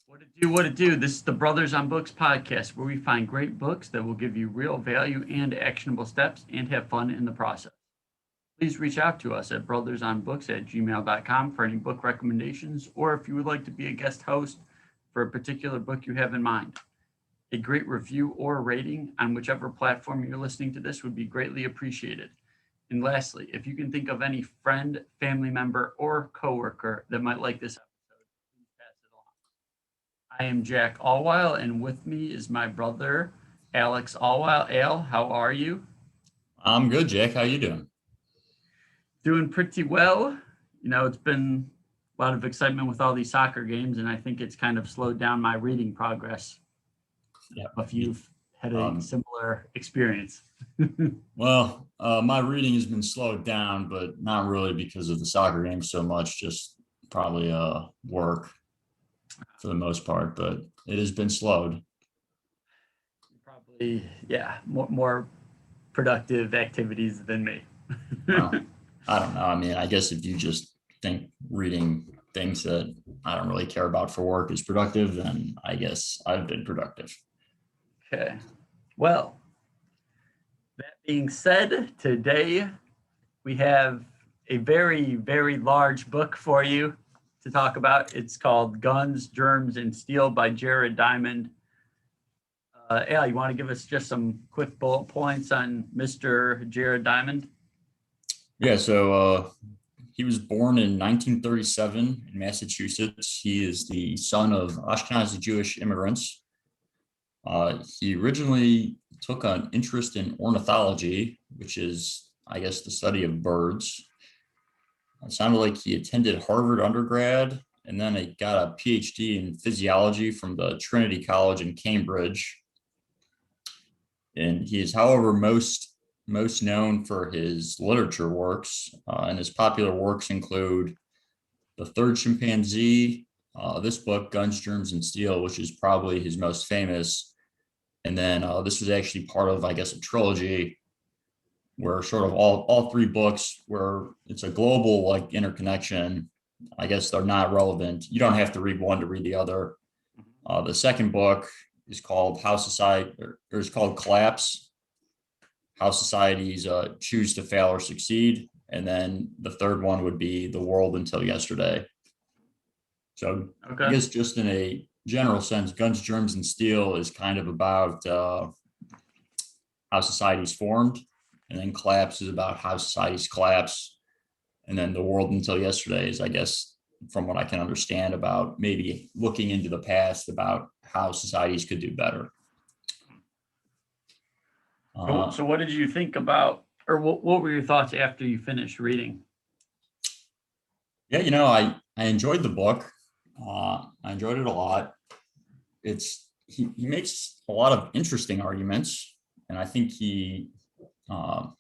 What it do, what it do. This is the Brothers on Books podcast where we find great books that will give you real value and actionable steps and have fun in the process. Please reach out to us at brothersonbooks@gmail.com for any book recommendations or if you would like to be a guest host for a particular book you have in mind. A great review or rating on whichever platform you're listening to this would be greatly appreciated. And lastly, if you can think of any friend, family member, or coworker that might like this episode, please pass it along. I am Jack Allweil, and with me is my brother, Alex Allweil. Al, how are you? I'm good, Jack. How you doing? Doing pretty well. It's been a lot of excitement with all these soccer games, and I think it's kind of slowed down my reading progress. Yeah. If you've had a similar experience. My reading has been slowed down, but not really because of the soccer game so much, just probably work for the most part, but it has been slowed. Probably, yeah, more productive activities than me. Well, I don't know. I mean, I guess if you just think reading things that I don't really care about for work is productive, then I guess I've been productive. Okay. Well, that being said, today we have a very, very large book for you to talk about. It's called Guns, Germs, and Steel by Jared Diamond. Al, you want to give us just some quick bullet points on Mr. Jared Diamond? Yeah, so he was born in 1937 in Massachusetts. He is the son of Ashkenazi Jewish immigrants. He originally took an interest in ornithology, which is, I guess, the study of birds. It sounded like he attended Harvard undergrad, and then he got a PhD in physiology from the Trinity College in Cambridge. And he is, however, most known for his literature works, and his popular works include The Third Chimpanzee, this book, Guns, Germs, and Steel, which is probably his most famous. And then this was actually part of, I guess, a trilogy where sort of all three books where it's a global like interconnection. I guess they're not relevant. You don't have to read one to read the other. The second book is called it's called Collapse, How Societies Choose to Fail or Succeed. And then the third one would be The World Until Yesterday. So okay. I guess just in a general sense, Guns, Germs, and Steel is kind of about how society's formed, and then Collapse is about how societies collapse, and then The World Until Yesterday is, I guess, from what I can understand, about maybe looking into the past about how societies could do better. So what did you think about, or what were your thoughts after you finished reading? Yeah, I enjoyed the book. I enjoyed it a lot. He makes a lot of interesting arguments, and I think he at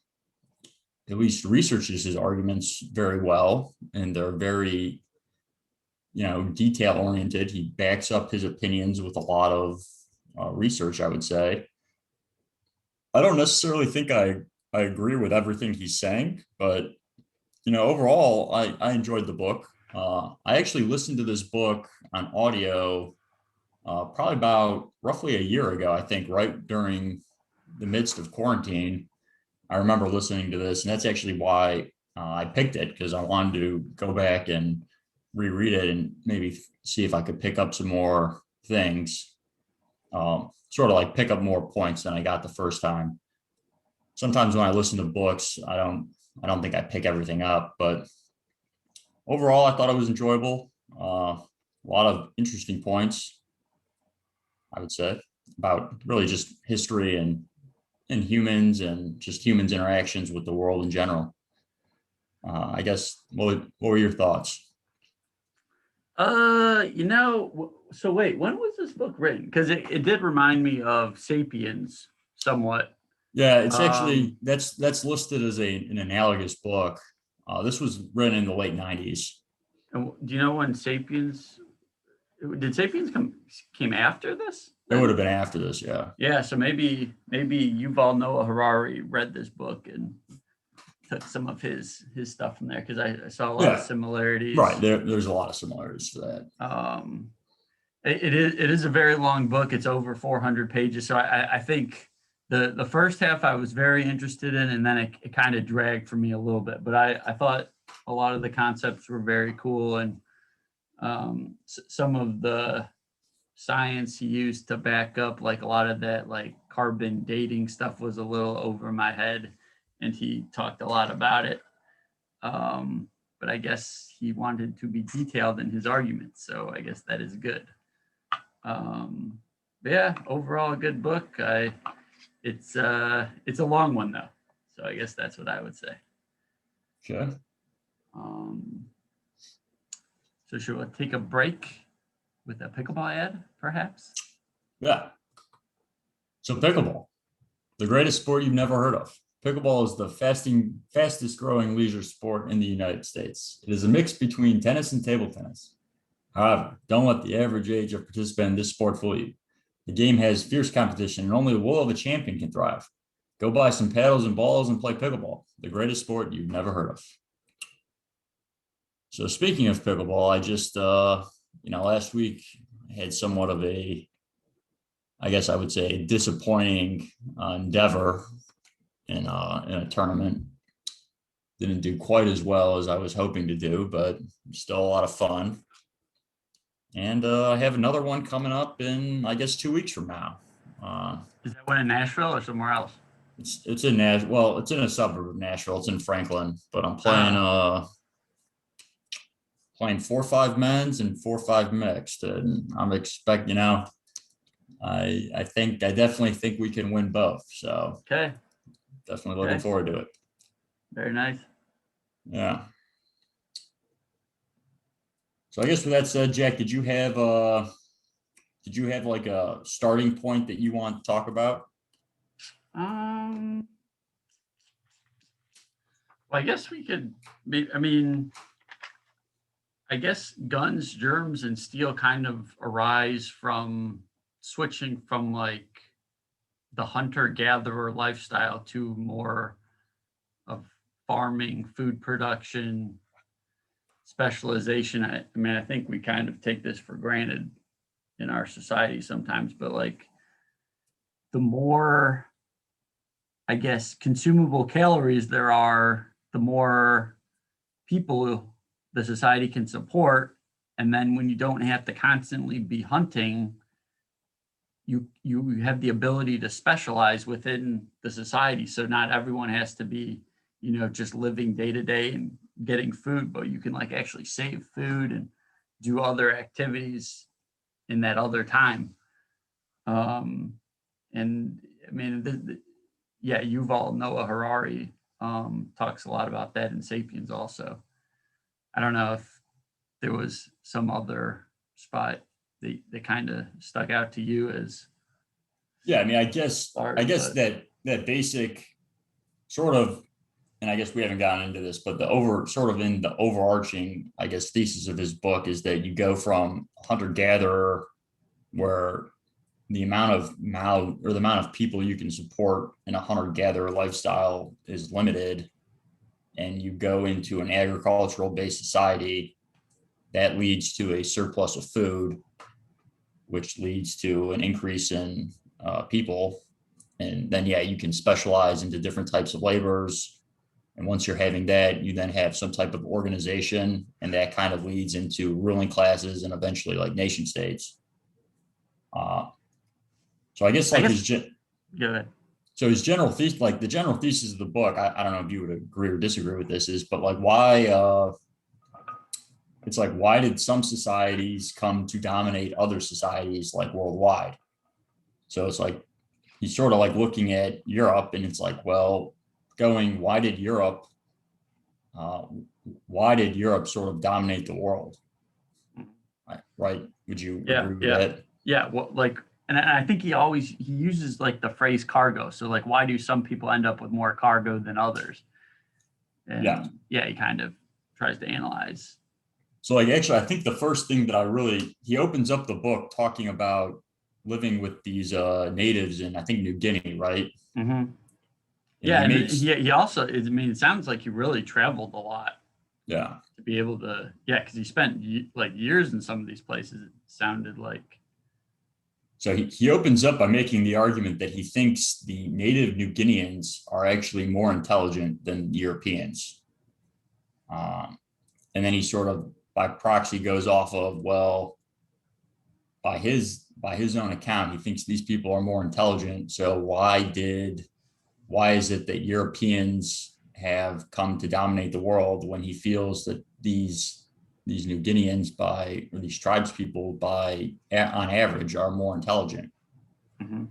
least researches his arguments very well, and they're very detail oriented. He backs up his opinions with a lot of research, I would say. I don't necessarily think I agree with everything he's saying, but overall I enjoyed the book. I actually listened to this book on audio probably about roughly a year ago, I think, right during the midst of quarantine. I remember listening to this, and that's actually why I picked it, because I wanted to go back and reread it and maybe see if I could pick up some more things, sort of like pick up more points than I got the first time. Sometimes when I listen to books, I don't think I pick everything up, but overall, I thought it was enjoyable. A lot of interesting points, I would say, about really just history and humans and just humans' interactions with the world in general. I guess, what were your thoughts? So wait, when was this book written? Because it did remind me of Sapiens somewhat. Yeah, it's actually, that's listed as an analogous book. This was written in the late 90s. And do you know when Sapiens, did Sapiens came after this? It would have been after this, yeah. Yeah, so maybe Yuval Noah Harari read this book and took some of his stuff from there, because I saw a lot of similarities. Right, there's a lot of similarities to that. It is a very long book. It's over 400 pages. So I think the first half I was very interested in, and then it kind of dragged for me a little bit. But I thought a lot of the concepts were very cool, and some of the science he used to back up like a lot of that like carbon dating stuff was a little over my head, and he talked a lot about it. But I guess he wanted to be detailed in his arguments, so I guess that is good. But yeah, overall a good book. It's a long one though, so I guess that's what I would say. Okay. So should we take a break with a pickleball ad, perhaps? Yeah. So pickleball, the greatest sport you've never heard of. Pickleball is the fastest growing leisure sport in the United States. It is a mix between tennis and table tennis. However, don't let the average age of participant in this sport fool you. The game has fierce competition, and only the will of a champion can thrive. Go buy some paddles and balls and play pickleball, the greatest sport you've never heard of. So speaking of pickleball, I just, last week I had somewhat of I guess I would say, disappointing endeavor in a tournament. Didn't do quite as well as I was hoping to do, but still a lot of fun. And I have another one coming up in, I guess, 2 weeks from now. Is that one in Nashville or somewhere else? It's in Nashville. It's in a suburb of Nashville. It's in Franklin, but I'm playing 4-5 men's and 4-5 mixed, and I'm expecting, I definitely think we can win both. So okay, definitely looking forward to it. Very nice. Yeah. So I guess with that said, Jack, did you have like a starting point that you want to talk about? Well, I guess we could. I guess guns, germs, and steel kind of arise from switching from like the hunter-gatherer lifestyle to more of farming, food production, specialization. I think we kind of take this for granted in our society sometimes, but like the more, I guess, consumable calories there are, the more people the society can support. And then when you don't have to constantly be hunting, you have the ability to specialize within the society. So not everyone has to be, just living day to day and getting food, but you can like actually save food and do other activities in that other time. And Yuval Noah Harari talks a lot about that in Sapiens also. I don't know if there was some other spot that kind of stuck out to you as. Yeah, I guess that basic sort of, and I guess we haven't gotten into this, but the overarching, I guess, thesis of his book is that you go from hunter-gatherer, where the amount of people you can support in a hunter-gatherer lifestyle is limited, and you go into an agricultural-based society that leads to a surplus of food, which leads to an increase in people. And then, you can specialize into different types of labors. And once you're having that, you then have some type of organization, and that kind of leads into ruling classes and eventually like nation states. So I guess go ahead. So his general thesis, like the general thesis of the book, I don't know if you would agree or disagree with this, but like why it's like, why did some societies come to dominate other societies like worldwide? So it's like he's sort of like looking at Europe, and it's like, well, why did Europe sort of dominate the world? Right? Would you agree with that? Yeah. Well, like, and I think he uses like the phrase cargo. So like, why do some people end up with more cargo than others? And he kind of tries to analyze. So like, actually, I think the first thing that he opens up the book talking about living with these natives in, I think, New Guinea, right? Mm-hmm. Yeah, he also, it sounds like he really traveled a lot. Yeah. To be able to, yeah, because he spent like years in some of these places, it sounded like. So he opens up by making the argument that he thinks the native New Guineans are actually more intelligent than Europeans. And then he sort of by proxy goes off of, well, by his own account, he thinks these people are more intelligent. So why is it that Europeans have come to dominate the world when he feels that these New Guineans or these tribes people on average are more intelligent? Mm-hmm.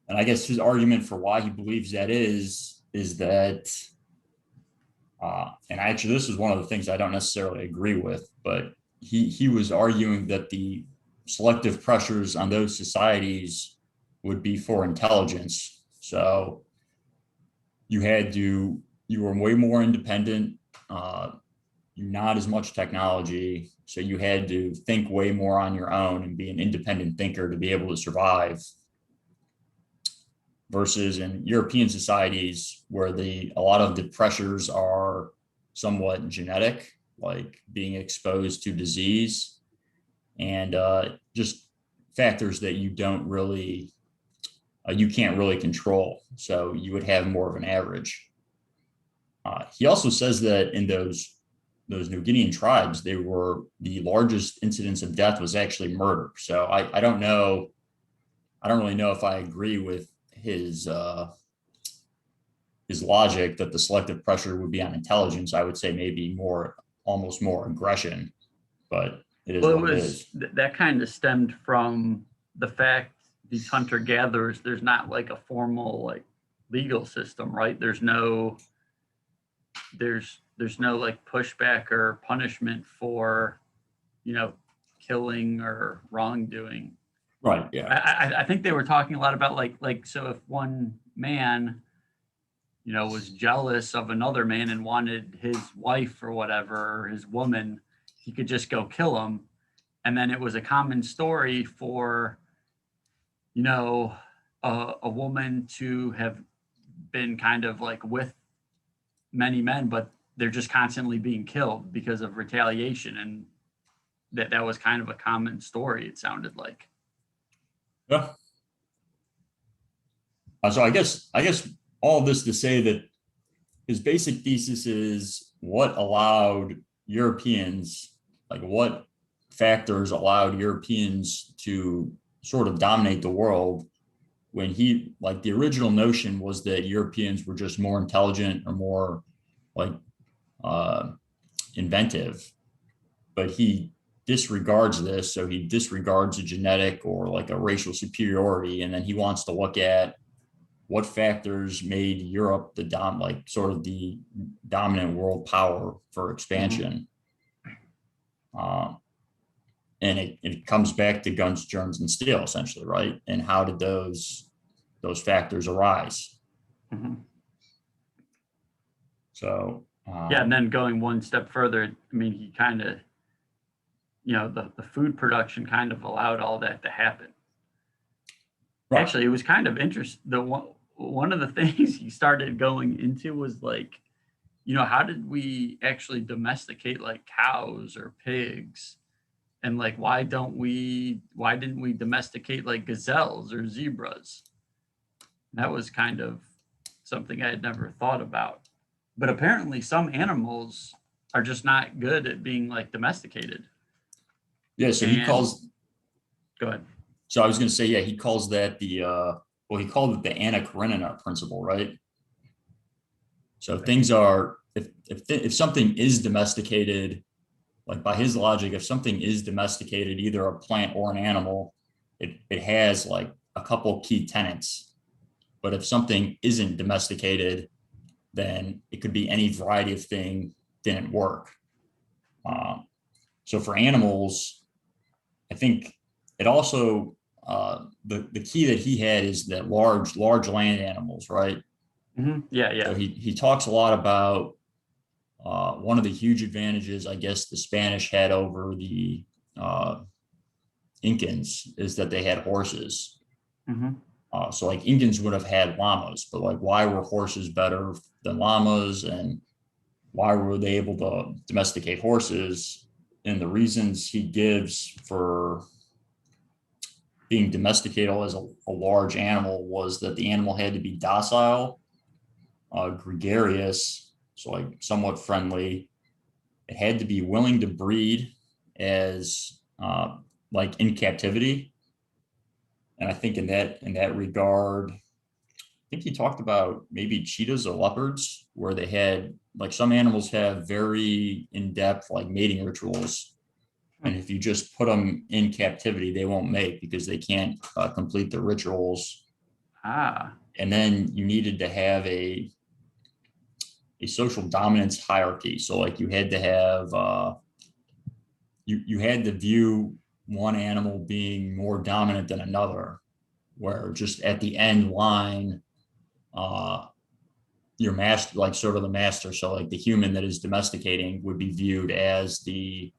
And I guess his argument for why he believes that is that, and actually this is one of the things I don't necessarily agree with, but he was arguing that the selective pressures on those societies would be for intelligence. So you were way more independent, not as much technology. So you had to think way more on your own and be an independent thinker to be able to survive. Versus in European societies where a lot of the pressures are somewhat genetic, like being exposed to disease and just factors that you can't really control. So you would have more of an average. He also says that in those New Guinean tribes, the largest incidence of death was actually murder. So I don't really know if I agree with his logic that the selective pressure would be on intelligence. I would say maybe almost more aggression, but it is what it is. That kind of stemmed from the fact these hunter gatherers, there's not like a formal like legal system, right? There's no like pushback or punishment for, killing or wrongdoing. Right. Yeah. I think they were talking a lot about like so if one man, was jealous of another man and wanted his wife or whatever, or his woman, he could just go kill him. And then it was a common story for, a woman to have been kind of like with many men, but they're just constantly being killed because of retaliation. And that was kind of a common story, it sounded like. Yeah. So I guess all this to say that his basic thesis is what factors allowed Europeans to sort of dominate the world, when the original notion was that Europeans were just more intelligent or more inventive, but he disregards this. So he disregards a genetic or like a racial superiority. And then he wants to look at what factors made Europe the dominant world power for expansion. Mm-hmm. And it comes back to guns, germs, and steel, essentially, right? And how did those factors arise? Mm-hmm. So and then going one step further, I mean, he kind of, the food production kind of allowed all that to happen. Right. Actually, it was kind of interesting. One of the things he started going into was like, how did we actually domesticate like cows or pigs? And like, why didn't we domesticate like gazelles or zebras? That was kind of something I had never thought about. But apparently some animals are just not good at being like domesticated. Yeah, so Go ahead. So I was going to say, yeah, he calls that he called it the Anna Karenina principle, right? So things are, if something is domesticated, like by his logic, if something is domesticated, either a plant or an animal, it has like a couple key tenets. But if something isn't domesticated, then it could be any variety of thing didn't work. So for animals, I think it also, the key that he had is that large land animals, right? Mm-hmm. Yeah. So he talks a lot about one of the huge advantages, I guess, the Spanish had over the Incans is that they had horses. Mm-hmm. So like Incans would have had llamas, but like why were horses better than llamas? And why were they able to domesticate horses? And the reasons he gives for being domesticated as a large animal was that the animal had to be docile, gregarious, so like somewhat friendly. It had to be willing to breed as like in captivity. And I think in that regard, I think he talked about maybe cheetahs or leopards, where they had like some animals have very in-depth like mating rituals. And if you just put them in captivity, they won't mate because they can't complete their rituals. Ah, And then you needed to have a social dominance hierarchy. So like you had to have you had to view one animal being more dominant than another, where just at the end line, uh, your master, like sort of the master, so like the human that is domesticating would be viewed as the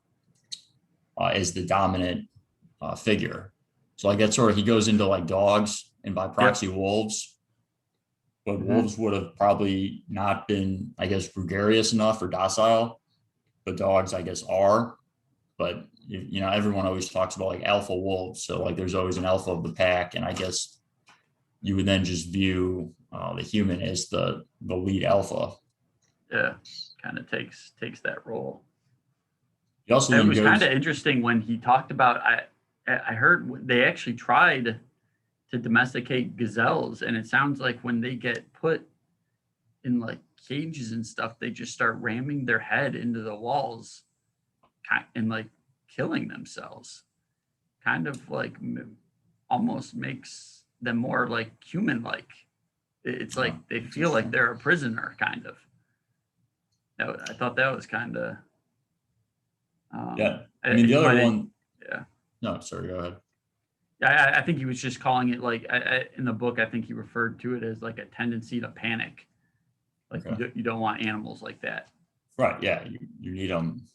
dominant figure. So like that sort of he goes into like dogs and by yep. proxy wolves, but Hmm. wolves would have probably not been, I guess, gregarious enough or docile. But dogs, I guess, are. But everyone always talks about like alpha wolves. So like there's always an alpha of the pack, and I guess you would then just view the human as the lead alpha. Yeah, kind of takes that role. He also It then was kind of goes, interesting when he talked about. I heard they actually tried to domesticate gazelles, and it sounds like when they get put in like cages and stuff, they just start ramming their head into the walls, and like killing themselves. Kind of like almost makes them more like human like. It's like they that's feel like interesting. they're a prisoner, kind of. I thought that was kind of. Yeah, I mean the other But one. yeah. No, sorry, go ahead. I think he was just calling it like in the book. I think he referred to it as like a tendency to panic. Like Okay, you don't want animals like that. right, yeah, you need them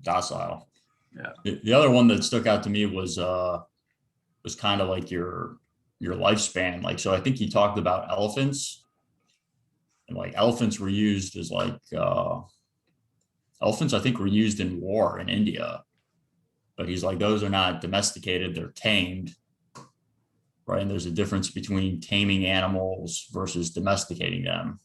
docile. Yeah. The other one that stuck out to me was kind of like your lifespan. Like, so I think he talked about elephants, and like elephants were used as like elephants, I think, were used in war in India. But he's like, those are not domesticated, they're tamed, right? And there's a difference between taming animals versus domesticating them.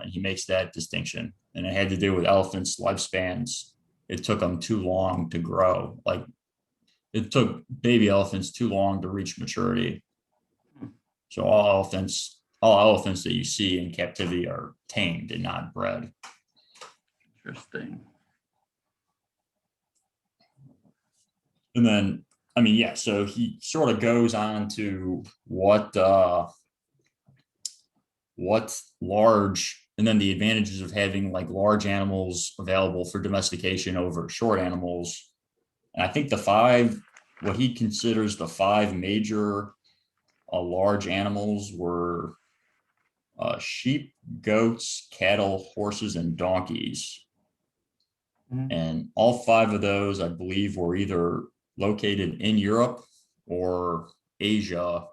And he makes that distinction. And it had to do with elephants' lifespans. It took them too long to grow. Like it took baby elephants too long to reach maturity. So all elephants that you see in captivity are tamed and not bred. Interesting. And then, I mean, yeah, so he sort of goes on to what large, and then the advantages of having like large animals available for domestication over short animals. And I think what he considers the five major large animals were sheep, goats, cattle, horses, and donkeys. Mhm. And all five of those, I believe, were either located in Europe or Asia.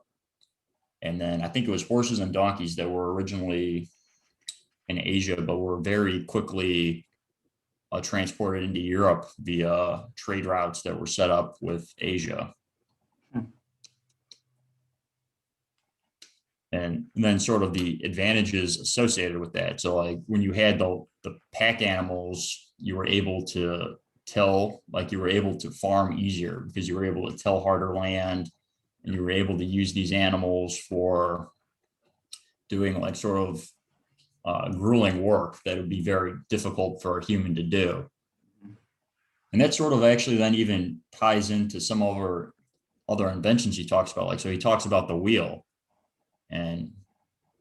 And then I think it was horses and donkeys that were originally in Asia, but were very quickly transported into Europe via trade routes that were set up with Asia. Hmm. And then sort of the advantages associated with that. So like when you had the pack animals, you were able to till, like you were able to farm easier because you were able to till harder land, and you were able to use these animals for doing like sort of grueling work that would be very difficult for a human to do. And that sort of actually then even ties into some other inventions he talks about. Like, so he talks about the wheel. And,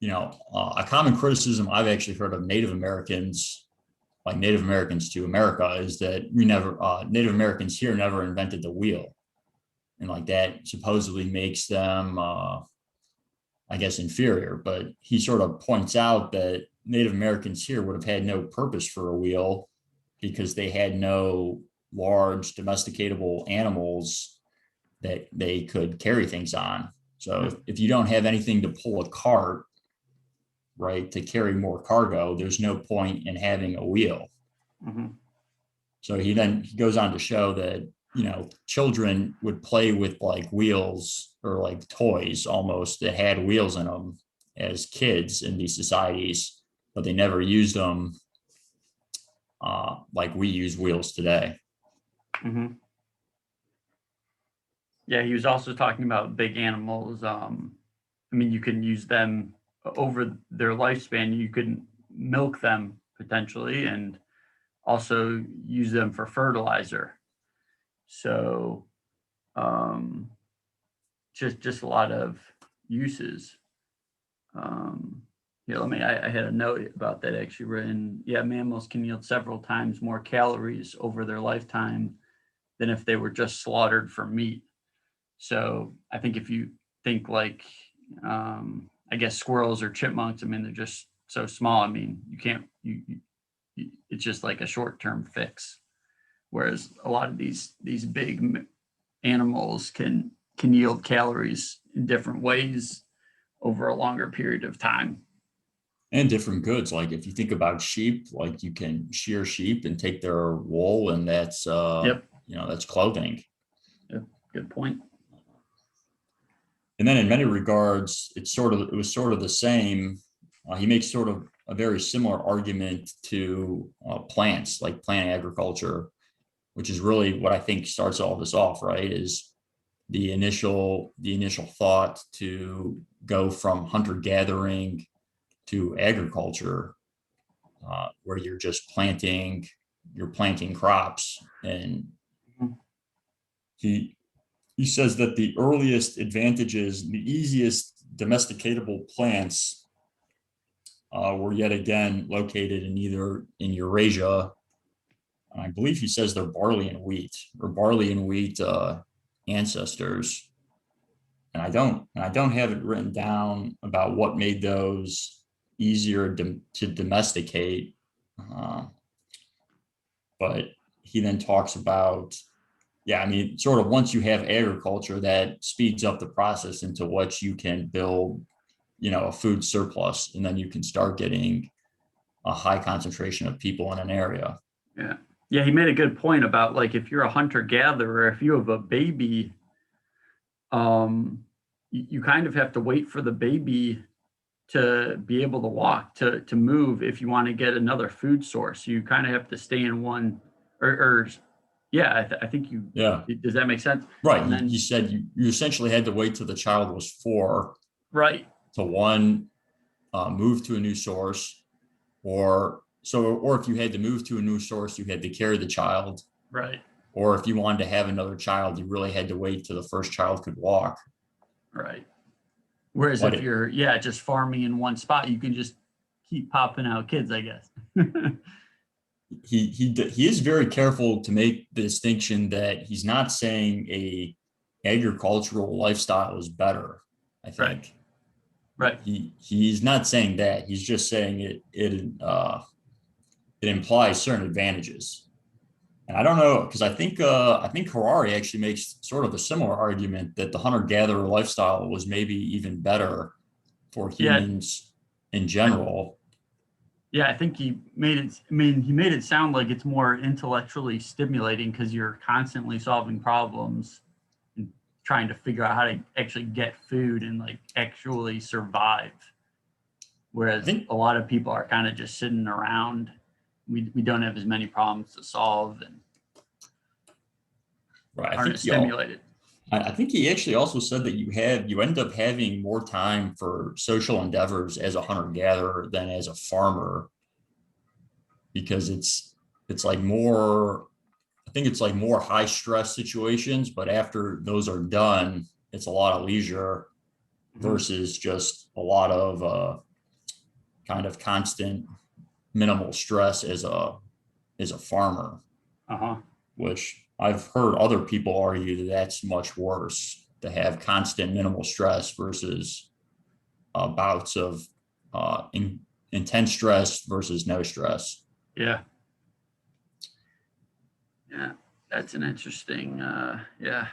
a common criticism I've actually heard of Native Americans, like Native Americans to America, is that Native Americans here never invented the wheel. And like that supposedly makes them, I guess, inferior. But he sort of points out that Native Americans here would have had no purpose for a wheel because they had no large domesticatable animals that they could carry things on. So if you don't have anything to pull a cart, right, to carry more cargo, there's no point in having a wheel. Mhm. So he goes on to show that, children would play with like wheels or like toys almost that had wheels in them as kids in these societies, but they never used them like we use wheels today. Mhm. Yeah, he was also talking about big animals. I mean, you can use them over their lifespan. You can milk them potentially, and also use them for fertilizer. So, um, just a lot of uses. Um, yeah, I had a note about that actually written. Yeah, mammals can yield several times more calories over their lifetime than if they were just slaughtered for meat. So I think if you think like, I guess squirrels or chipmunks, I mean, they're just so small. I mean, you can't, it's just like a short-term fix. Whereas a lot of these big animals can yield calories in different ways over a longer period of time. And different goods. Like if you think about sheep, like you can shear sheep and take their wool, and that's Yep. that's clothing. Yep. Good point. And then in many regards, it was sort of the same. He makes sort of a very similar argument to plants, like plant agriculture, which is really what I think starts all this off, right? Is the initial thought to go from hunter gathering to agriculture, where you're planting crops, and Mhm. he he says that the earliest advantages, the easiest domesticatable plants, were yet again located in Eurasia. I believe he says they're barley and wheat ancestors. And I don't have it written down about what made those easier to domesticate. Uh, but he then talks about, yeah, I mean, sort of once you have agriculture, that speeds up the process into what you can build, a food surplus, and then you can start getting a high concentration of people in an area. Yeah. Yeah, he made a good point about like if you're a hunter gatherer, if you have a baby, you kind of have to wait for the baby to be able to walk, to move if you want to get another food source. You kind of have to stay in one, or yeah, I think you, Yeah, does that make sense? right. And He then, said you essentially had to wait till the child was 4 right, to one, move to a new source, or if you had to move to a new source, you had to carry the child, right, or if you wanted to have another child, you really had to wait till the first child could walk. right. Whereas But if you're, yeah, just farming in one spot, you can just keep popping out kids, I guess. he is very careful to make the distinction that he's not saying a agricultural lifestyle is better. I Right, think right. he's not saying that. He's just saying it implies certain advantages. And I don't know, because I think Harari actually makes sort of a similar argument that the hunter gatherer lifestyle was maybe even better for Yeah, humans in I, general. yeah, I think he made it, I mean, he made it sound like it's more intellectually stimulating because you're constantly solving problems and trying to figure out how to actually get food and like actually survive. I Whereas think a lot of people are kind of just sitting around. We don't have as many problems to solve and right. aren't as stimulated. I think he actually also said that you end up having more time for social endeavors as a hunter gatherer than as a farmer, because it's like more, I think it's like more high stress situations, but after those are done, it's a lot of leisure Mhm. versus just a lot of kind of constant minimal stress as a farmer, Uh-huh. which I've heard other people argue that that's much worse, to have constant minimal stress versus bouts of intense stress versus no stress. Yeah. Yeah. That's an interesting, yeah.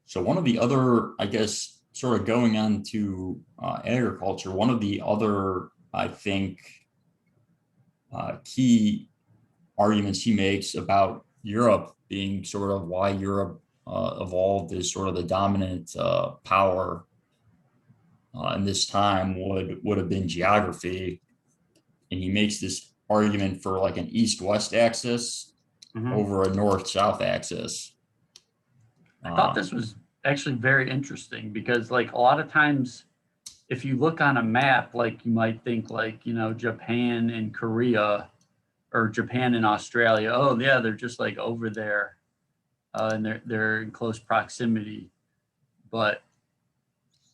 So one of the other, I guess, sort of going on to agriculture, one of the other, I think, key arguments he makes about Europe being sort of why Europe evolved as sort of the dominant power in this time would have been geography. And he makes this argument for like an east-west axis over a north-south axis. I thought this was actually very interesting because like a lot of times if you look on a map, like you might think like, Japan and Korea or Japan and Australia, oh yeah, they're just like over there and they're in close proximity. But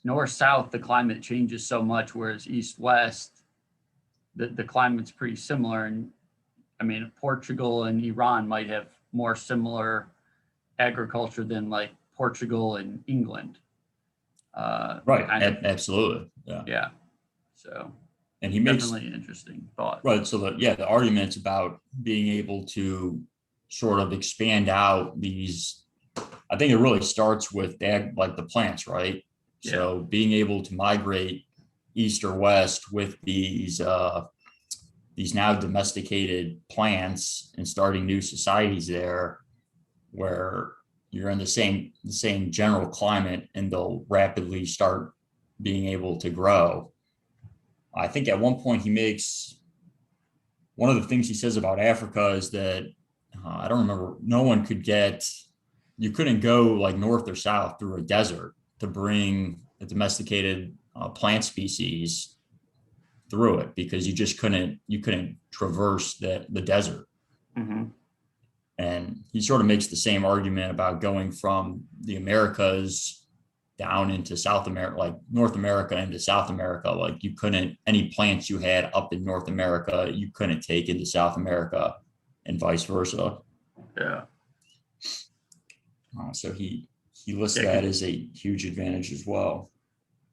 north south, the climate changes so much, whereas east west, the climate's pretty similar. And I mean, Portugal and Iran might have more similar agriculture than like Portugal and England. Right. Absolutely. Yeah. Yeah. So, and he makes definitely an interesting thought. Right. So the arguments about being able to sort of expand out these, I think it really starts with like the plants, right? Yeah. So being able to migrate east or west with these now domesticated plants and starting new societies there where you're in the same general climate and they'll rapidly start being able to grow. I think at one point he makes one of the things he says about Africa is that I don't remember, you couldn't go like north or south through a desert to bring a domesticated plant species through it because you couldn't traverse the desert. Mm-hmm. And he sort of makes the same argument about going from the Americas down into South America, like North America into South America. Like you couldn't, any plants you had up in North America, you couldn't take into South America and vice versa. Yeah. So he lists that as a huge advantage as well.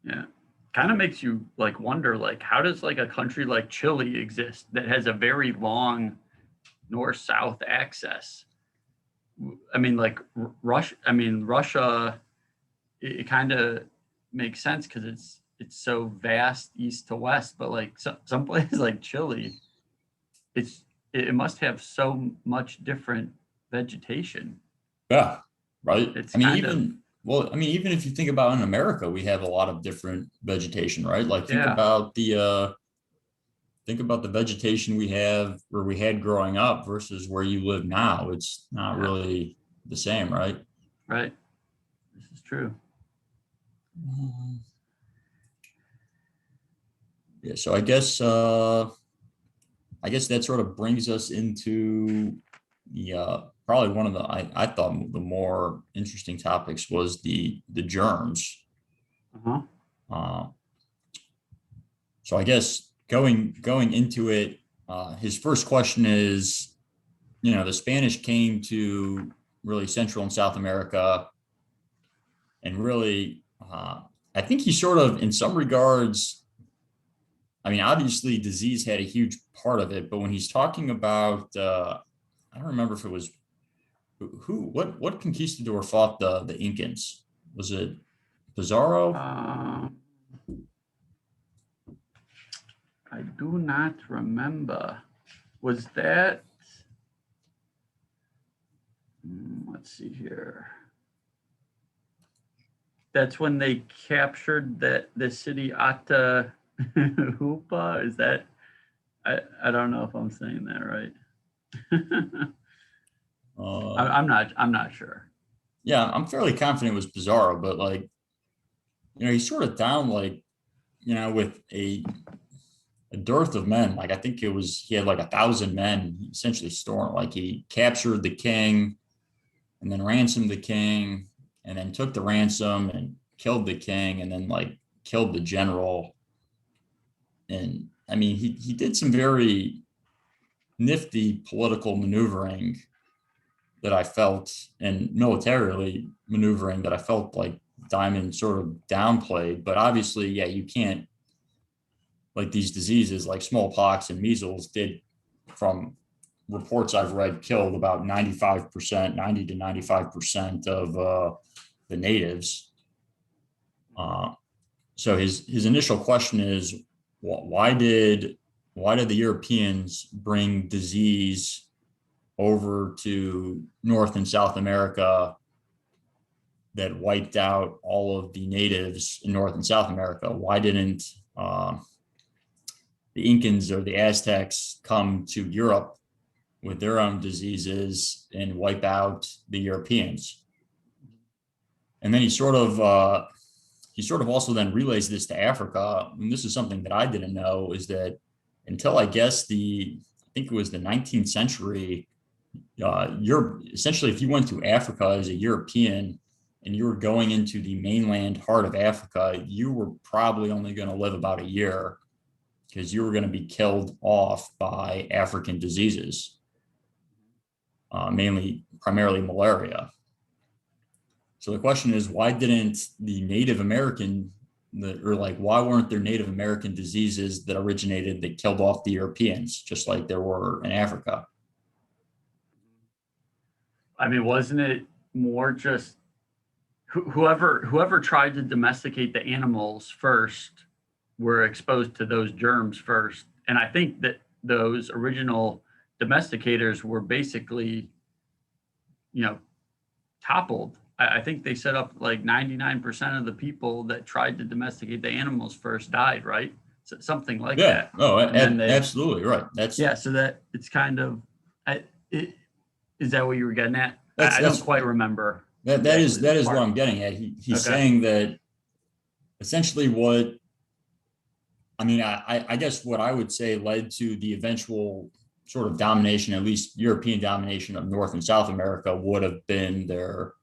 Yeah. Kind of makes you like wonder, like, how does like a country like Chile exist that has a very long north-south axis? I mean, like Russia, it kind of makes sense because it's so vast east to west, but like some places like Chile, it must have so much different vegetation. Yeah, right. It's even if you think about in America, we have a lot of different vegetation, right? Like think about the vegetation we had growing up versus where you live now. It's not really the same, right? Right. This is true. Yeah, so I guess that sort of brings us into the probably one of the I thought the more interesting topics was the germs. So I guess going into it, his first question is, the Spanish came to really Central and South America, and really, I think he sort of, in some regards, I mean, obviously disease had a huge part of it, but when he's talking about, I don't remember if it was what conquistador fought the Incans? Was it Bizarro? I do not remember. Was that? Let's see here. That's when they captured the city Atahualpa. Is that? I don't know if I'm saying that right. I'm not sure. Yeah, I'm fairly confident it was Bizarro, but like, he's sort of down like, with a dearth of men. Like I think he had like 1,000 men. He essentially stormed, like he captured the king and then ransomed the king and then took the ransom and killed the king and then like killed the general. And I mean, he did some very nifty political maneuvering that I felt, and militarily maneuvering that I felt like Diamond sort of downplayed. But obviously, yeah, you can't, like these diseases like smallpox and measles did, from reports I've read, killed about 90 to 95% of the natives. Uh, so his initial question is, why did the Europeans bring disease over to North and South America that wiped out all of the natives in North and South America? Why didn't the Incans or the Aztecs come to Europe with their own diseases and wipe out the Europeans? And then he sort of also then relays this to Africa. And this is something that I didn't know, is that until I guess I think it was the 19th century, you're essentially, if you went to Africa as a European and you were going into the mainland heart of Africa, you were probably only going to live about a year because you were going to be killed off by African diseases, primarily malaria. So the question is, why didn't the Native American, why weren't there Native American diseases that originated that killed off the Europeans, just like there were in Africa? I mean, wasn't it more just whoever tried to domesticate the animals first were exposed to those germs first? And I think that those original domesticators were basically, toppled. I think they set up like 99% of the people that tried to domesticate the animals first died, right? So, something like Yeah. that. Oh, And then absolutely right. yeah. So that it's kind of, is that what you were getting at? That's I don't quite remember. that exactly that this is what part. I'm getting at. He's Okay. saying that essentially what I mean, I guess what I would say led to the eventual sort of domination, at least European domination of North and South America, would have been their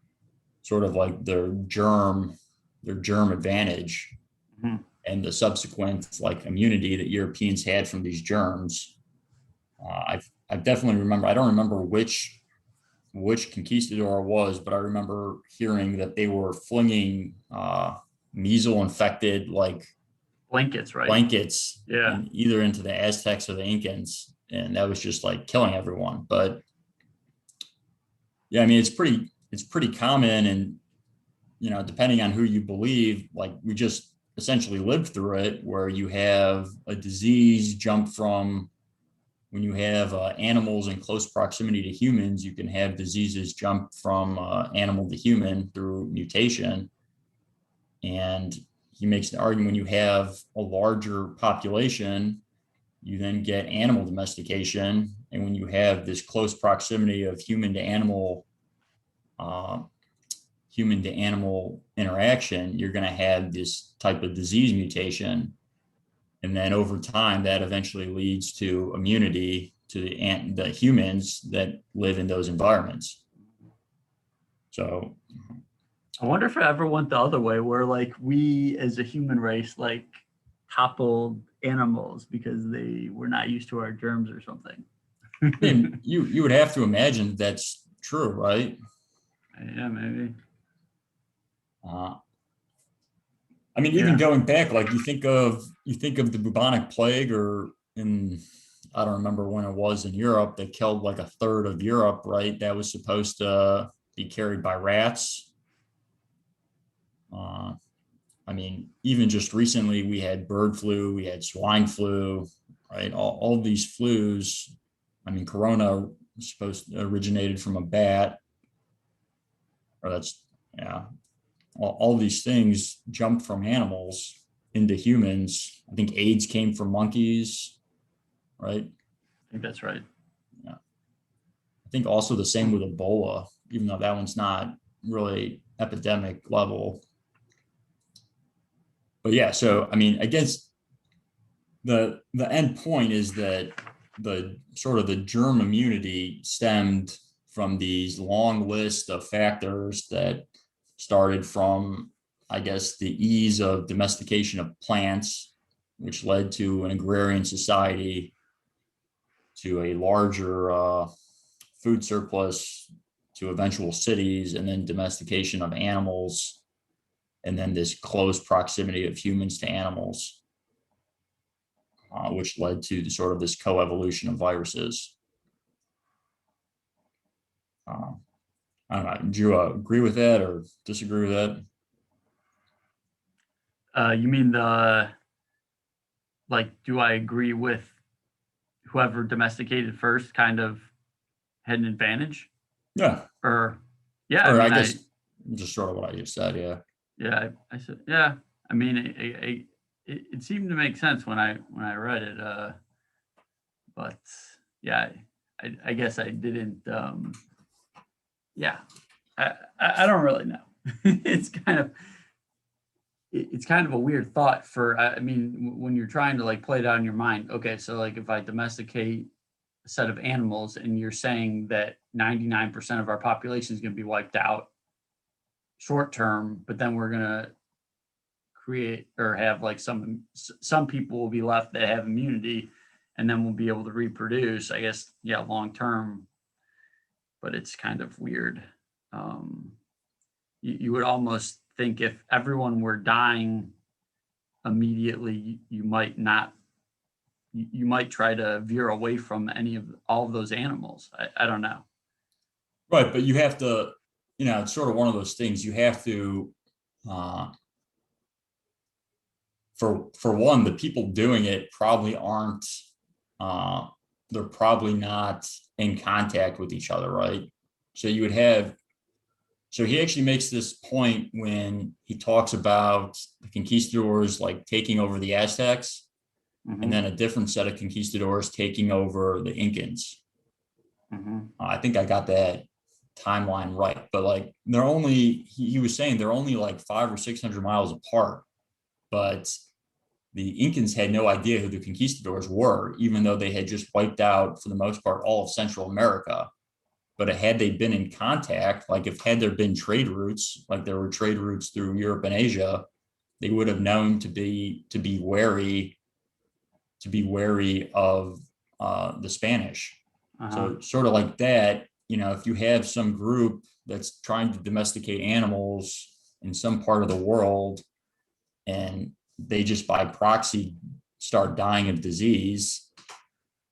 sort of like their germ advantage Mhm. and the subsequent like immunity that Europeans had from these germs. I definitely remember. I don't remember which conquistador it was, but I remember hearing that they were flinging measles infected like Blankets, right? blankets Yeah. either into the Aztecs or the Incans, and that was just like killing everyone. But yeah, I mean it's pretty common, and depending on who you believe, like we just essentially lived through it, where you have a disease jump from when you have animals in close proximity to humans, you can have diseases jump from animal to human through mutation. And he makes an argument, when you have a larger population, you then get animal domestication. And when you have this close proximity of uh, human to animal interaction, you're going to have this type of disease mutation. And then over time, that eventually leads to immunity to the humans that live in those environments. So, I wonder if it ever went the other way, where like we as a human race like toppled animals because they were not used to our germs or something. I mean, you would have to imagine that's true, right? Yeah, maybe. Uh, I mean, even Yeah. going back, like you think of the bubonic plague, or in I don't remember when it was in Europe, that killed like a third of Europe, right? That was supposed to be carried by rats. Uh, I mean, even just recently, we had bird flu, we had swine flu, right? All of these flus. I mean, Corona originated from a bat, or that's yeah. All these things jumped from animals into humans. I think AIDS came from monkeys, right? I think that's right. Yeah. I think also the same with Ebola, even though that one's not really epidemic level. But yeah, so I mean, I guess the end point is that the sort of the germ immunity stemmed from these long list of factors that started from, I guess, the ease of domestication of plants, which led to an agrarian society, to a larger food surplus, to eventual cities, and then domestication of animals, and then this close proximity of humans to animals, which led to the sort of this coevolution of viruses. Uh, I don't know. Do you agree with that or disagree with that? You mean do I agree with whoever domesticated first kind of had an advantage? Yeah. Or, yeah, I Or I mean, guess just sort of what I just said. Yeah. yeah, I said, yeah, I mean, it seemed to make sense when I read it, but yeah, I guess I didn't, yeah, I don't really know. It's kind of, it's kind of a weird thought for, I mean, when you're trying to like play it out in your mind, okay, so like if I domesticate a set of animals and you're saying that 99% of our population is going to be wiped out short term, but then we're going to create or have like some people will be left that have immunity and then we'll be able to reproduce, I guess, yeah, long term, but it's kind of weird. Um, you would almost think if everyone were dying immediately, you might not, you might try to veer away from any of all of those animals. I don't know. Right. But you have to, it's sort of one of those things you have to, uh, for one, the people doing it probably aren't, uh, they're probably not in contact with each other, right? So you would have, so he actually makes this point when he talks about the conquistadors like taking over the Aztecs, and then Hmm. a different set of conquistadors taking over the Incans. Hmm. I think I got that timeline right, but like they're only, he was saying they're only like 500 or 600 miles apart, but the Incans had no idea who the conquistadors were, even though they had just wiped out, for the most part, all of Central America. But had they been in contact, like if had there been trade routes, like there were trade routes through Europe and Asia, they would have known to be wary of the Spanish. Uh-huh. So sort of like that, if you have some group that's trying to domesticate animals in some part of the world, and they just by proxy start dying of disease,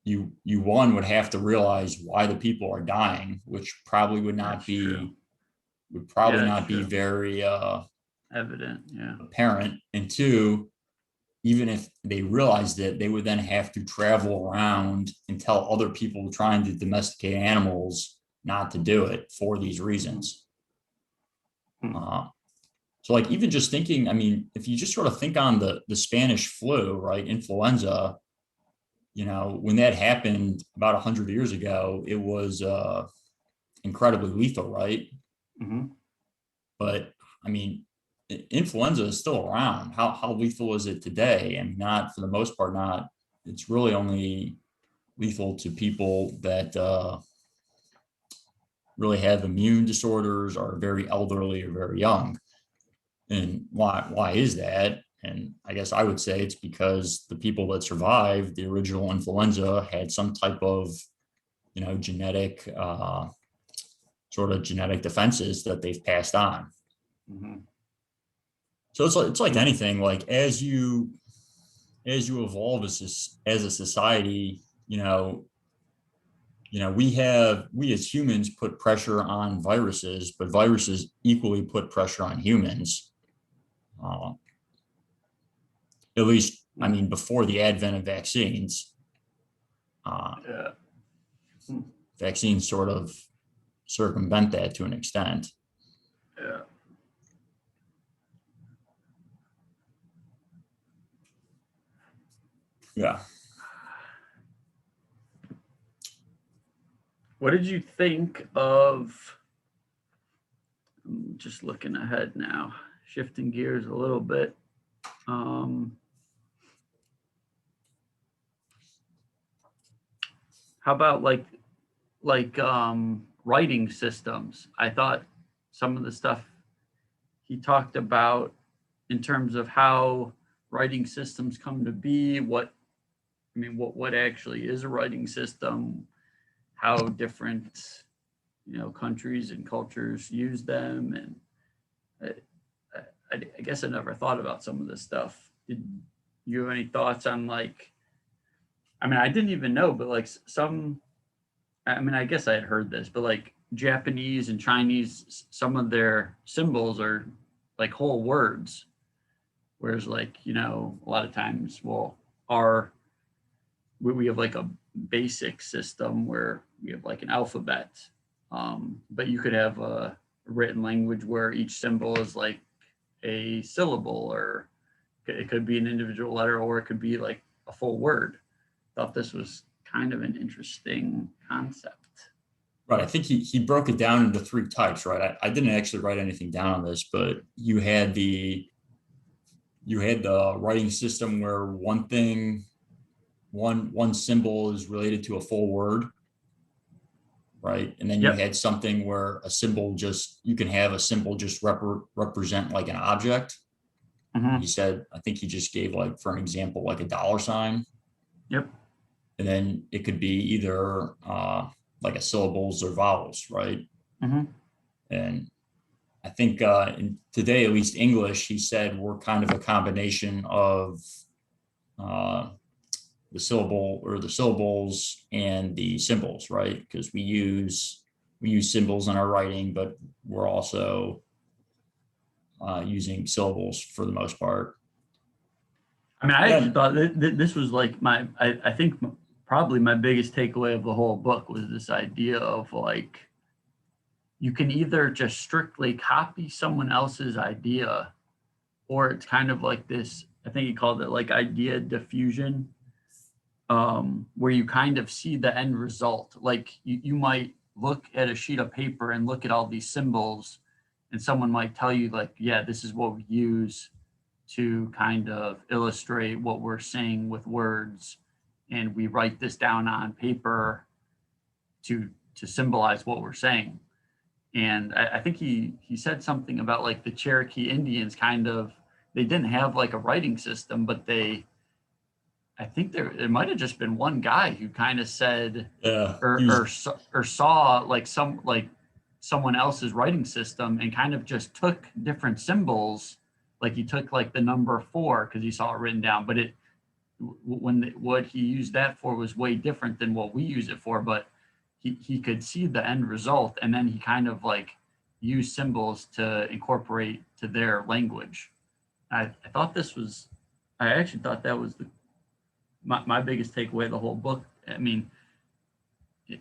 you one would have to realize why the people are dying, which That's true. would Yeah, probably that's not be true. very Evident. Yeah. apparent. And two, even if they realized it, they would then have to travel around and tell other people trying to domesticate animals not to do it for these Mhm. reasons. Hmm. Uh, so, like, even just thinking, I mean, if you just sort of think on the Spanish flu, right, influenza, when that happened about 100 years ago, it was incredibly lethal, right? Hmm. But I mean, influenza is still around. How lethal is it today? And not, for the most part, not. It's really only lethal to people that really have immune disorders, are very elderly or very young. And why is that? And I guess I would say it's because the people that survived the original influenza had some type of genetic sort of genetic defenses that they've passed on. Hmm. So it's like Hmm. anything. Like as you evolve as a society, we as humans put pressure on viruses, but viruses equally put pressure on humans. Uh, at least, I Hmm. mean, before the advent of vaccines, uh, Yeah. Hmm. vaccines sort of circumvent that to an extent. Yeah. Yeah. What did you think of? I'm just looking ahead now, shifting gears a little bit. Um, how about writing systems? I thought some of the stuff he talked about in terms of how writing systems come to be, what actually is a writing system, how different countries and cultures use them, and I guess I never thought about some of this stuff. Did you have any thoughts on like? I mean, I didn't even know, but like some. I mean, I guess I had heard this, but like Japanese and Chinese, some of their symbols are like whole words. Whereas like, you know, a lot of times, well, we have like a basic system where we have like an alphabet, but you could have a written language where each symbol is like a syllable, or it could be an individual letter, or it could be like a full word. Thought this was kind of an interesting concept. Right. I think he broke it down into three types, right? I didn't actually write anything down on this, but you had the writing system where one symbol is related to a full word, right? And then you Yep. had something where you can have a symbol just represent like an object. Mm-hmm. He said, I think he just gave, like, for an example, like a dollar sign. Yep. And then it could be either like a syllables or vowels, right? Mm-hmm. And I think in today, at least English, he said we're kind of a combination of uh, the syllables and the symbols, right? Because we use symbols in our writing, but we're also using syllables for the most part. I mean, I actually Then, thought this was like I think probably my biggest takeaway of the whole book was this idea of like, you can either just strictly copy someone else's idea, or it's kind of like this, I think he called it like idea diffusion, where you kind of see the end result. Like you might look at a sheet of paper and look at all these symbols, and someone might tell you like, yeah, this is what we use to kind of illustrate what we're saying with words, and we write this down on paper to symbolize what we're saying. And I think he said something about like the Cherokee Indians kind of, they didn't have like a writing system, but I think there might have just been one guy who kind of said, yeah, or he was. or saw like someone else's writing system and kind of just took different symbols, like he took like the number 4 because he saw it written down, but what he used that for was way different than what we use it for, but he could see the end result, and then he kind of like used symbols to incorporate to their language. I thought this was, I actually thought that was my biggest takeaway of the whole book. I mean, it,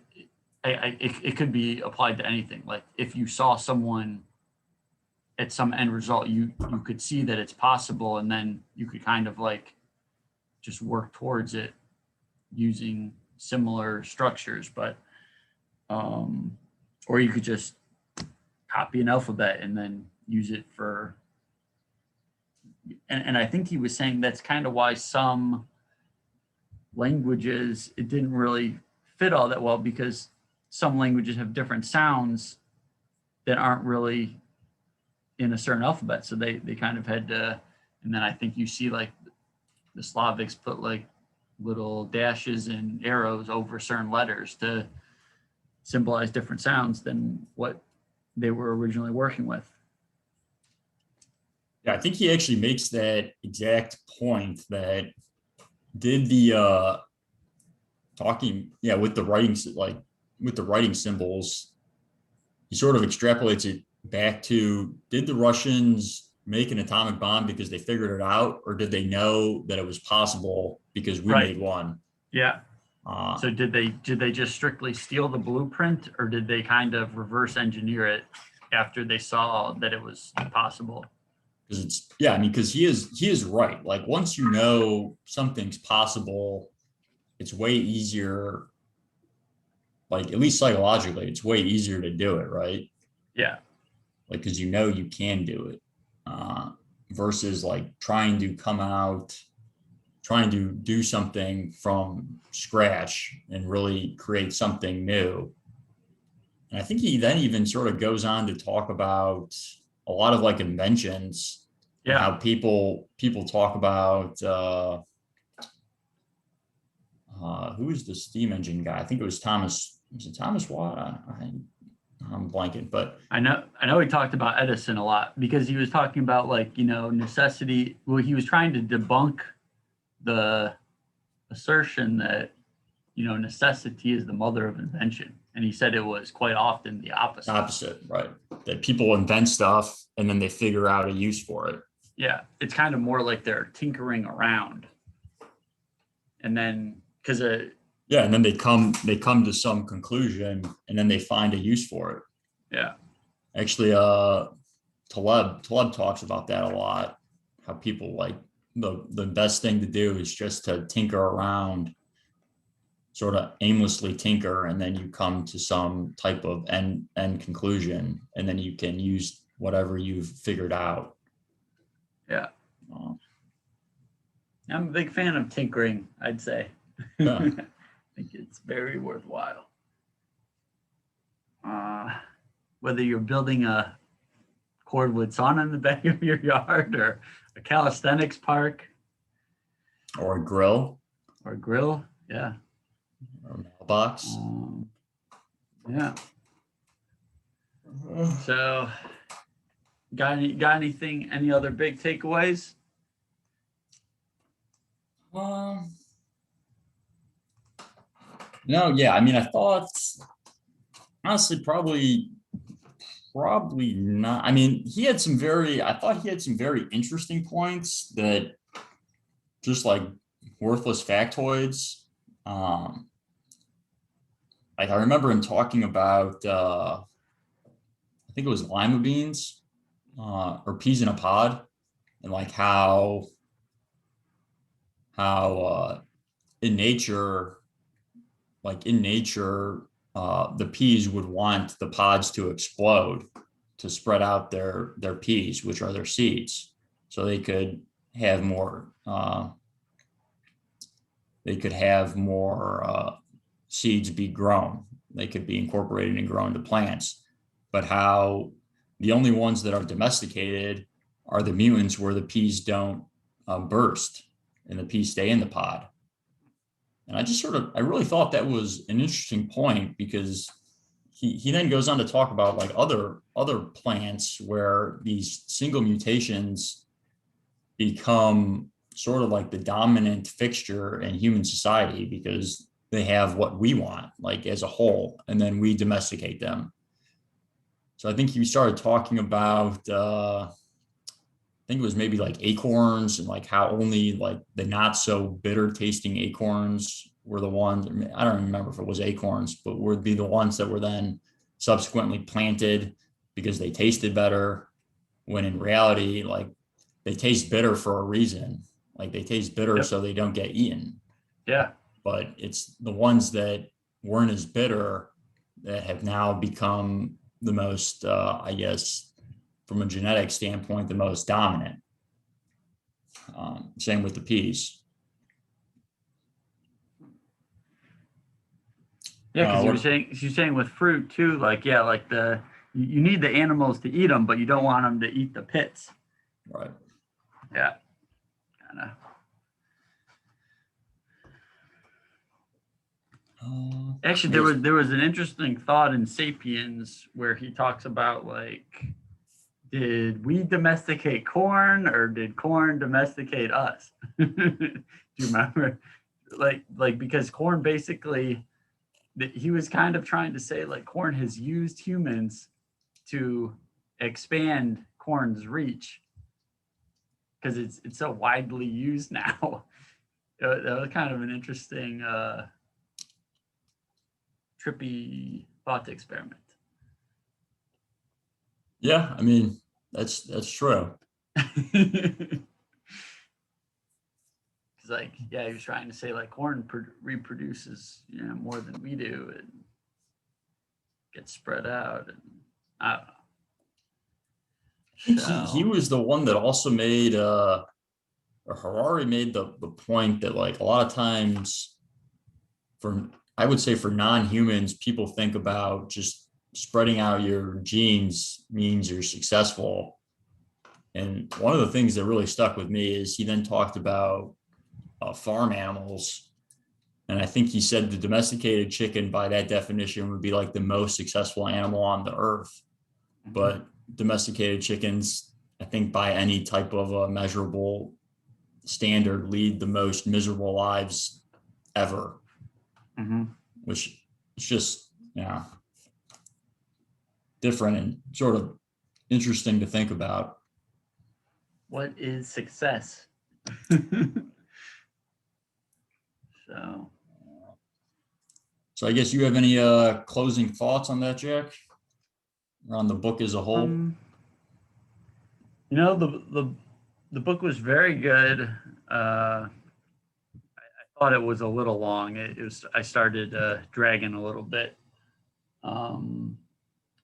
it could be applied to anything. Like if you saw someone at some end result, you could see that it's possible, and then you could kind of like just work towards it using similar structures. But or you could just copy an alphabet and then use it for, and I think he was saying that's kind of why some languages it didn't really fit all that well, because some languages have different sounds that aren't really in a certain alphabet, so they kind of had to. And then I think you see like the Slavics put like little dashes and arrows over certain letters to symbolize different sounds than what they were originally working with. Yeah, I think he actually makes that exact point that did the talking, yeah, with the writing, like with the writing symbols, he sort of extrapolates it back to, did the Russians make an atomic bomb because they figured it out, or did they know that it was possible because we Right. made one? Yeah. Uh, So did they just strictly steal the blueprint, or did they kind of reverse engineer it after they saw that it was possible? because it's, yeah, I mean, because he is right. Like once you know something's possible, it's way easier. Like at least psychologically, it's way easier to do it, right? Yeah. Like because you know you can do it, versus like trying to do something from scratch and really create something new. And I think he then even sort of goes on to talk about a lot of like inventions and Yeah. how people talk about who is the steam engine guy? I think it was Thomas. Was it Thomas Watt? I'm blanking, but I know he talked about Edison a lot, because he was talking about like, you know, necessity. Well, he was trying to debunk the assertion that, you know, necessity is the mother of invention. And he said it was quite often the opposite. opposite, right? That people invent stuff and then they figure out a use for it. Yeah, it's kind of more like they're tinkering around. And then, because Yeah, and then they come to some conclusion, and then they find a use for it. yeah, Actually, Taleb talks about that a lot. How people like the best thing to do is just to tinker around, sort of aimlessly tinker, and then you come to some type of end conclusion, and then you can use whatever you've figured out. yeah. Um, I'm a big fan of tinkering, I'd say. Yeah. I think it's very worthwhile. Whether you're building a cordwood sauna in the back of your yard or a calisthenics park or a grill or a grill, yeah. or a mailbox. Yeah. So, got anything? Any other big takeaways? No, yeah. I mean, I thought honestly, probably not. I mean, I thought he had some very interesting points that just like worthless factoids. Like I remember him talking about, I think it was lima beans, or peas in a pod, and like how in nature, the peas would want the pods to explode to spread out their peas, which are their seeds, so they could have more seeds be grown. They could be incorporated and grown to plants. But how the only ones that are domesticated are the mutants where the peas don't burst and the peas stay in the pod. And I really thought that was an interesting point, because he then goes on to talk about like other plants where these single mutations become sort of like the dominant fixture in human society, because they have what we want, like as a whole, and then we domesticate them. So I think he started talking about, I think it was maybe like acorns, and like how only like the not so bitter tasting acorns were the ones, I don't remember if it was acorns, but would be the ones that were then subsequently planted because they tasted better, when in reality, like they taste bitter for a reason. Like they taste bitter so they don't get eaten. Yeah. But it's the ones that weren't as bitter that have now become the most, I guess, from a genetic standpoint, the most dominant. Same with the peas. Yeah, because you're saying with fruit too, like yeah, like you need the animals to eat them, but you don't want them to eat the pits. Right. Yeah. Kind of. Actually, there was an interesting thought in *Sapiens* where he talks about like, did we domesticate corn or did corn domesticate us? Do you remember? Like because corn basically, he was kind of trying to say like corn has used humans to expand corn's reach because it's so widely used now. That was kind of an interesting trippy thought experiment. Yeah, I mean, that's true. Because like, yeah, he was trying to say like corn reproduces, more than we do and gets spread out, and I don't know. I think he was the one that also made, or Harari made the point that like a lot of times, I would say for non-humans, people think about just spreading out your genes means you're successful. And one of the things that really stuck with me is he then talked about farm animals. And I think he said the domesticated chicken, by that definition, would be like the most successful animal on the earth. But domesticated chickens, I think by any type of a measurable standard, lead the most miserable lives ever. Mm-hmm. Which is just, different and sort of interesting to think about. What is success? So, So I guess you have any closing thoughts on that, Jack? Or on the book as a whole? you know, the book was very good. I thought it was a little long. It was I started dragging a little bit. Um,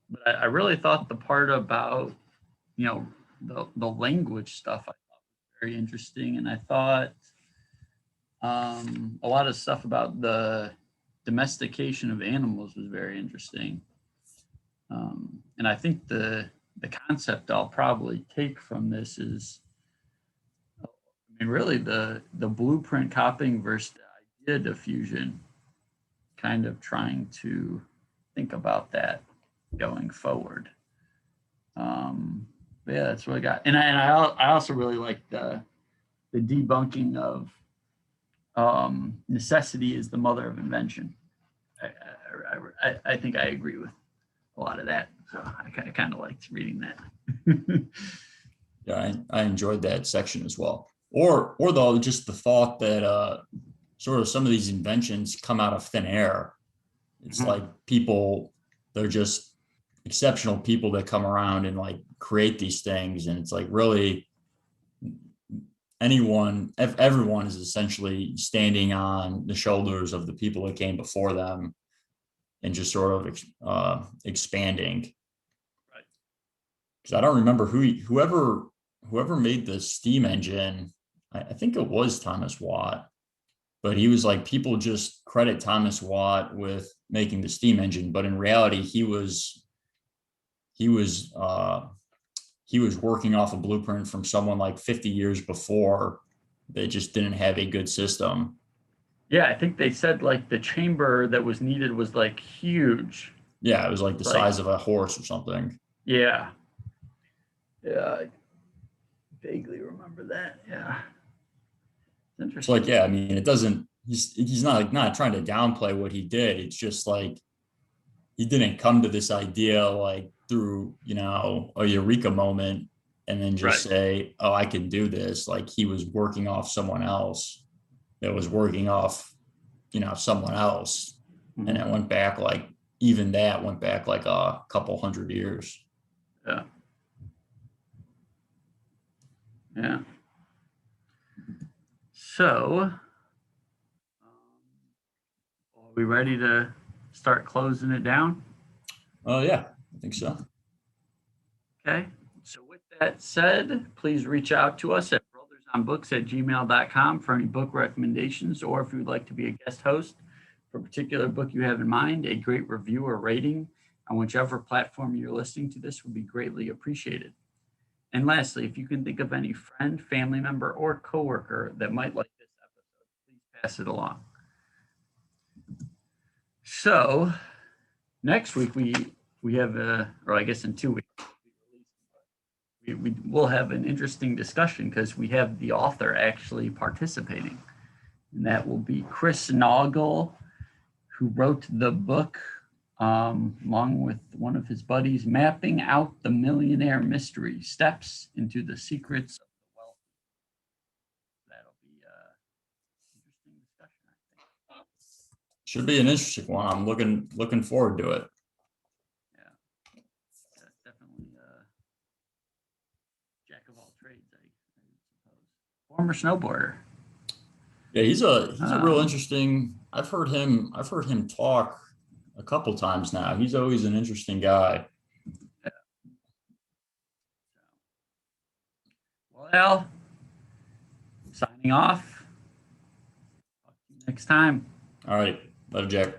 but I really thought the part about the language stuff I thought was very interesting, and I thought a lot of stuff about the domestication of animals was very interesting. And I think the concept I'll probably take from this is, I mean, really the blueprint copying versus the idea diffusion. Kind of trying to think about that going forward. But yeah, that's what I got. And I also really like the debunking of necessity is the mother of invention. I think I agree with a lot of that. So I kind of liked reading that. Yeah, I enjoyed that section as well. Or though, just the thought that sort of some of these inventions come out of thin air. It's like people, they're just exceptional people that come around and like create these things. And it's like really everyone is essentially standing on the shoulders of the people that came before them and just sort of expanding. Right. Because I don't remember whoever made the steam engine. I think it was Thomas Watt, but he was like, people just credit Thomas Watt with making the steam engine, but in reality, he was working off a blueprint from someone like 50 years before that just didn't have a good system. Yeah, I think they said like the chamber that was needed was like huge. Yeah, it was like the Like, size of a horse or something. yeah. Yeah, I vaguely remember that. Yeah. It's It's like, interesting. yeah, I mean, it doesn't. He's not like not trying to downplay what he did. It's just like he didn't come to this idea like through a eureka moment and then just Right. say, oh, I can do this. Like he was working off someone else that was working off someone else, and it Mhm. went back like even that went back like a couple hundred years. Yeah. Yeah. So, are we ready to start closing it down? Oh yeah, I think so. Okay. So, with that said, please reach out to us at brothersonbooks@gmail.com for any book recommendations, or if you would like to be a guest host for a particular book you have in mind, a great review or rating on whichever platform you're listening to this would be greatly appreciated. And lastly, if you can think of any friend, family member, or coworker that might like this episode, please pass it along. So, next week we have or I guess in 2 weeks we will have an interesting discussion because we have the author actually participating, and that will be Chris Naugle, who wrote the book along with one of his buddies, Mapping Out the Millionaire Mystery: Steps into the Secrets of the Wealthy. That'll be an interesting discussion, I think. Should be an interesting one. I'm looking forward to it. Yeah, definitely jack of all trades, I suppose. Former snowboarder. Yeah, he's a real Um, interesting. I've heard him talk a couple times now. He's always an interesting guy. yeah. Well, signing off. Talk to you next time. All right, love Jack.